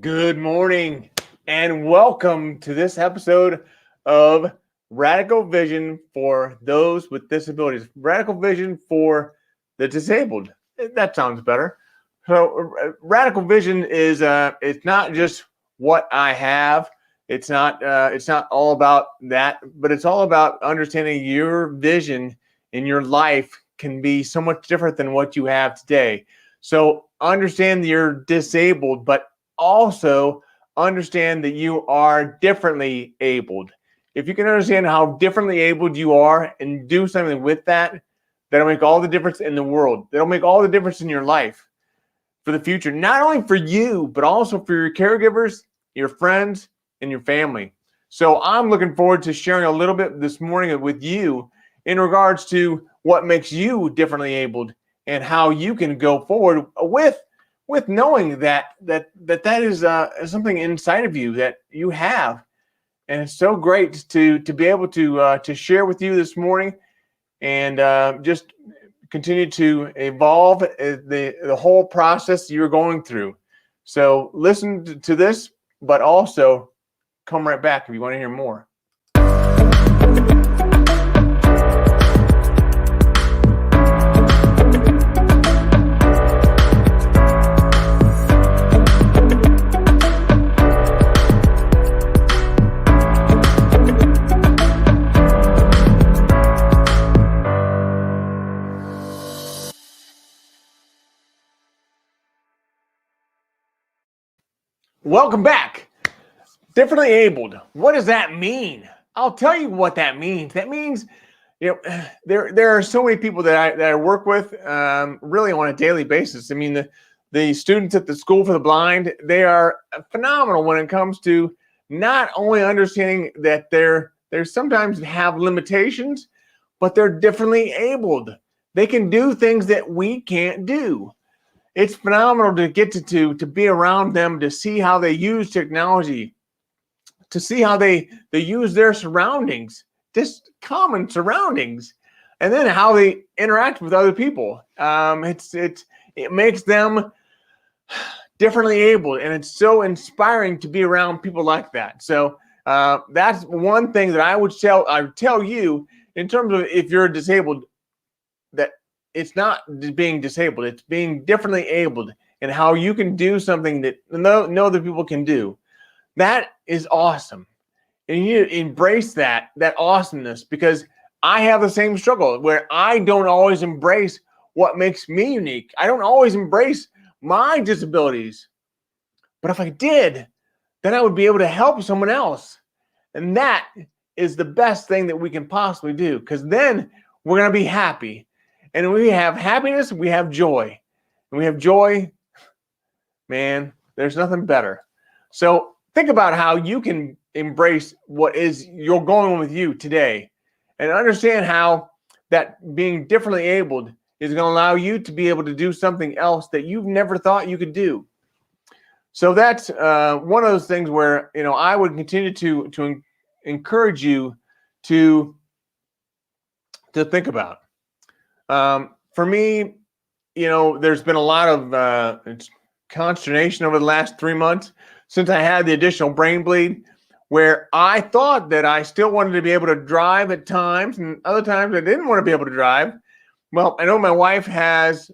Good morning and welcome to this episode of Radical Vision for those with disabilities. Radical Vision for the disabled. That sounds better. So Radical Vision is it's not just what I have. It's not all about that, but it's all about understanding your vision in your life can be so much different than what you have today. So understand that you're disabled, but also understand that you are differently abled. If you can understand how differently abled you are and do something with that, that'll make all the difference in the world. That'll make all the difference in your life for the future, not only for you, but also for your caregivers, your friends, and your family. So I'm looking forward to sharing a little bit this morning with you in regards to what makes you differently abled and how you can go forward with knowing that is something inside of you that you have, and it's so great to be able to share with you this morning, and just continue to evolve the whole process you're going through. So listen to this, but also come right back if you want to hear more. Welcome back. Differently abled. What does that mean? I'll tell you what that means. That means, there are so many people that I work with really on a daily basis. I mean, the students at the School for the Blind, they are phenomenal when it comes to not only understanding that they're sometimes have limitations, but they're differently abled. They can do things that we can't do. It's phenomenal to get to be around them, to see how they use technology, to see how they use their surroundings, just common surroundings, and then how they interact with other people. It makes them differently able, and it's so inspiring to be around people like that. So that's one thing that I would tell you in terms of if you're disabled, that it's not being disabled, it's being differently abled, and how you can do something that no other people can do. That is awesome. And you embrace that awesomeness, because I have the same struggle where I don't always embrace what makes me unique. I don't always embrace my disabilities. But if I did, then I would be able to help someone else. And that is the best thing that we can possibly do, because then we're going to be happy. And when we have happiness, we have joy. And we have joy, man, there's nothing better. So think about how you can embrace what is you're going on with you today, and understand how that being differently abled is going to allow you to be able to do something else that you've never thought you could do. So that's one of those things where I would continue to encourage you to think about. For me, there's been a lot of consternation over the last 3 months since I had the additional brain bleed, where I thought that I still wanted to be able to drive at times, and other times I didn't want to be able to drive. Well, I know my wife has,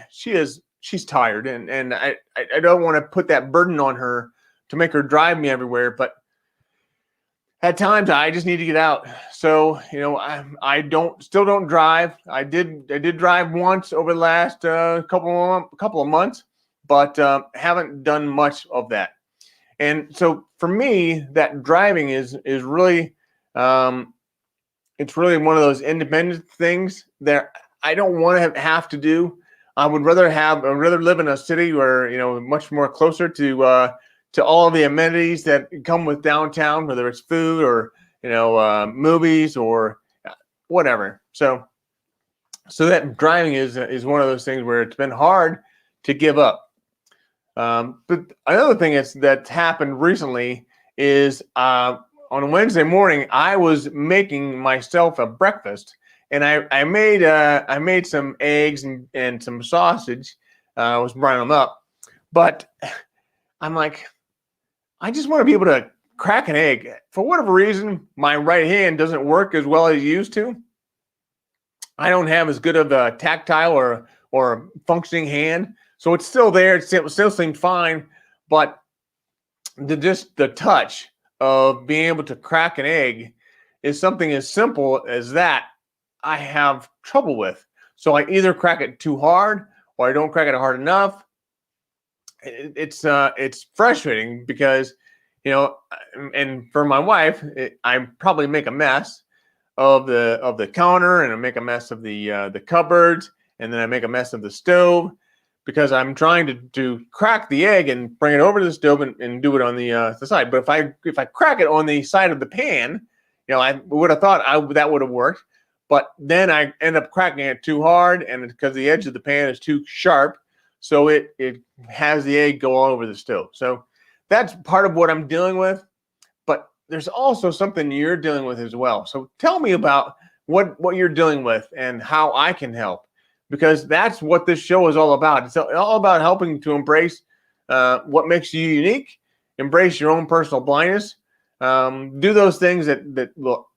she's tired, and I don't want to put that burden on her to make her drive me everywhere, but at times I just need to get out. So, I still don't drive. I did drive once over the last couple of months, but haven't done much of that. And so for me, that driving is really, it's really one of those independent things that I don't want to have to do. I would rather live in a city where, much more closer to all of the amenities that come with downtown, whether it's food or movies or whatever. So that driving is one of those things where it's been hard to give up. But another thing that's happened recently is on Wednesday morning I was making myself a breakfast, and I made some eggs and some sausage. I was brining them up, but I'm like, I just want to be able to crack an egg. For whatever reason, my right hand doesn't work as well as it used to. I don't have as good of a tactile or functioning hand, so it's still there. It still seems fine, but just the touch of being able to crack an egg is something as simple as that I have trouble with. So I either crack it too hard or I don't crack it hard enough. It's frustrating because, and for my wife, I probably make a mess of the counter, and I make a mess of the cupboards, and then I make a mess of the stove because I'm trying to crack the egg and bring it over to the stove and do it on the side. But if I crack it on the side of the pan, I would have thought that would have worked. But then I end up cracking it too hard, and because the edge of the pan is too sharp, so it has the egg go all over the stove. So that's part of what I'm dealing with. But there's also something you're dealing with as well. So tell me about what you're dealing with and how I can help, because that's what this show is all about. It's all about helping to embrace what makes you unique, embrace your own personal blindness, do those things that will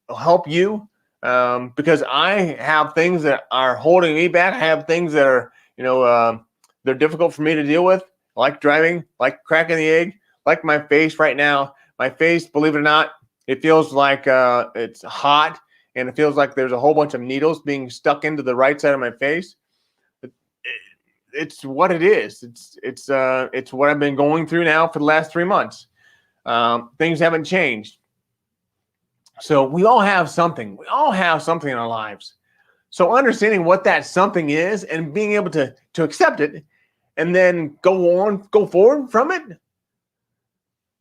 help you. Because I have things that are holding me back. I have things that are, they're difficult for me to deal with, like driving, like cracking the egg, like my face right now. My face, believe it or not, it feels like it's hot, and it feels like there's a whole bunch of needles being stuck into the right side of my face. It's what it is. It's what I've been going through now for the last 3 months. Things haven't changed. So we all have something. We all have something in our lives. So understanding what that something is and being able to accept it and then go forward from it,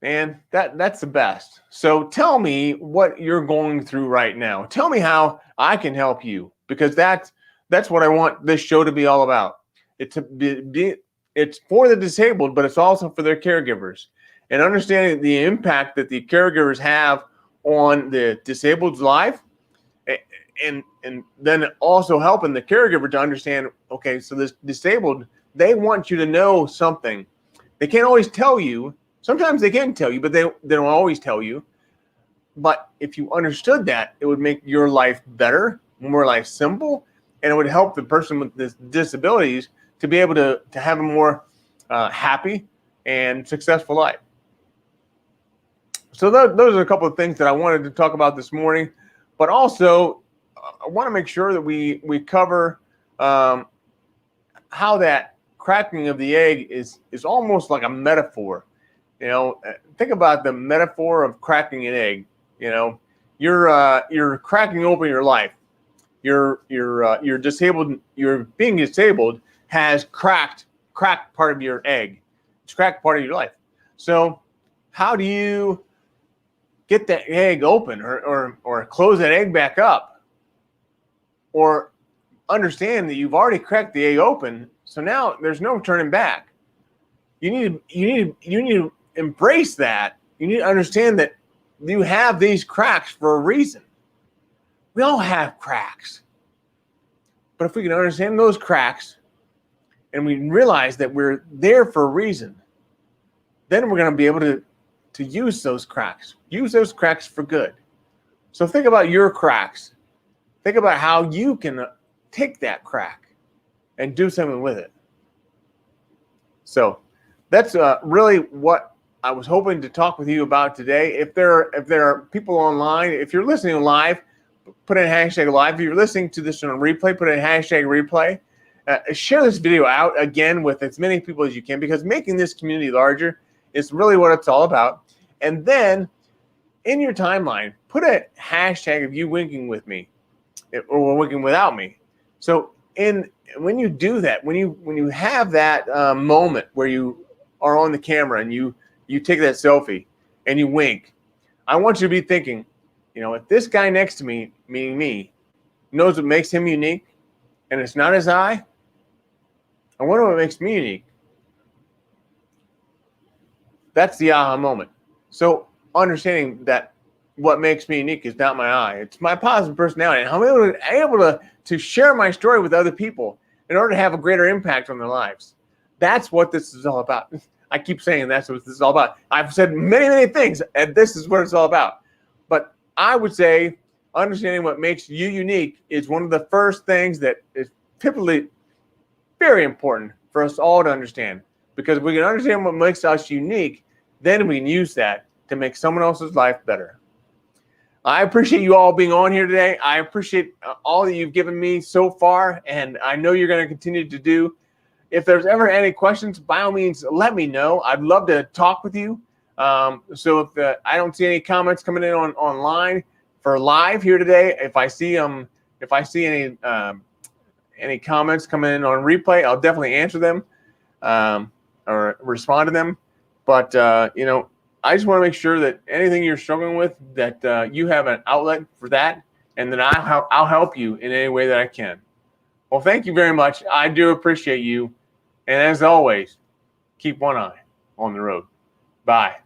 and that's the best. So tell me what you're going through right now. Tell me how I can help you, because that's what I want this show to be all about. It's for the disabled, but it's also for their caregivers, and understanding the impact that the caregivers have on the disabled's life, and then also helping the caregiver to understand, okay, so this disabled, they want you to know something. They can't always tell you. Sometimes they can tell you, but they don't always tell you. But if you understood that, it would make your life better, more life simple, and it would help the person with this disabilities to be able to have a more happy and successful life. So those are a couple of things that I wanted to talk about this morning, but also I want to make sure that we cover how that cracking of the egg is almost like a metaphor. Think about the metaphor of cracking an egg. You're cracking open your life. You're disabled. You're being disabled has cracked part of your egg. It's cracked part of your life. So how do you get that egg open or close that egg back up, or understand that you've already cracked the egg open? So now there's no turning back. You need to embrace that. You need to understand that you have these cracks for a reason. We all have cracks. But if we can understand those cracks and we realize that we're there for a reason, then we're going to be able to use those cracks for good. So think about your cracks. Think about how you can take that crack and do something with it. So that's really what I was hoping to talk with you about today. If there are people online, if you're listening live, put in hashtag live. If you're listening to this on a replay, put in hashtag replay. Share this video out again with as many people as you can, because making this community larger is really what it's all about. And then in your timeline, put a hashtag of you winking with me or winking without me. So when you do that, when you have that moment where you are on the camera and you take that selfie and you wink, I want you to be thinking, if this guy next to me, meaning me, knows what makes him unique and it's not his eye, I wonder what makes me unique. That's the aha moment. So understanding that what makes me unique is not my eye. It's my positive personality. And I'm able to share my story with other people in order to have a greater impact on their lives. That's what this is all about. I keep saying that's what this is all about. I've said many, many things, and this is what it's all about. But I would say understanding what makes you unique is one of the first things that is typically very important for us all to understand. Because if we can understand what makes us unique, then we can use that to make someone else's life better. I appreciate you all being on here today. I appreciate all that you've given me so far, and I know you're going to continue to do. If there's ever any questions, by all means, let me know. I'd love to talk with you. So if I don't see any comments coming in online for live here today, if I see any comments coming in on replay, I'll definitely answer them or respond to them. But I just want to make sure that anything you're struggling with, that you have an outlet for that, and that I'll help you in any way that I can. Well, thank you very much. I do appreciate you. And as always, keep one eye on the road. Bye.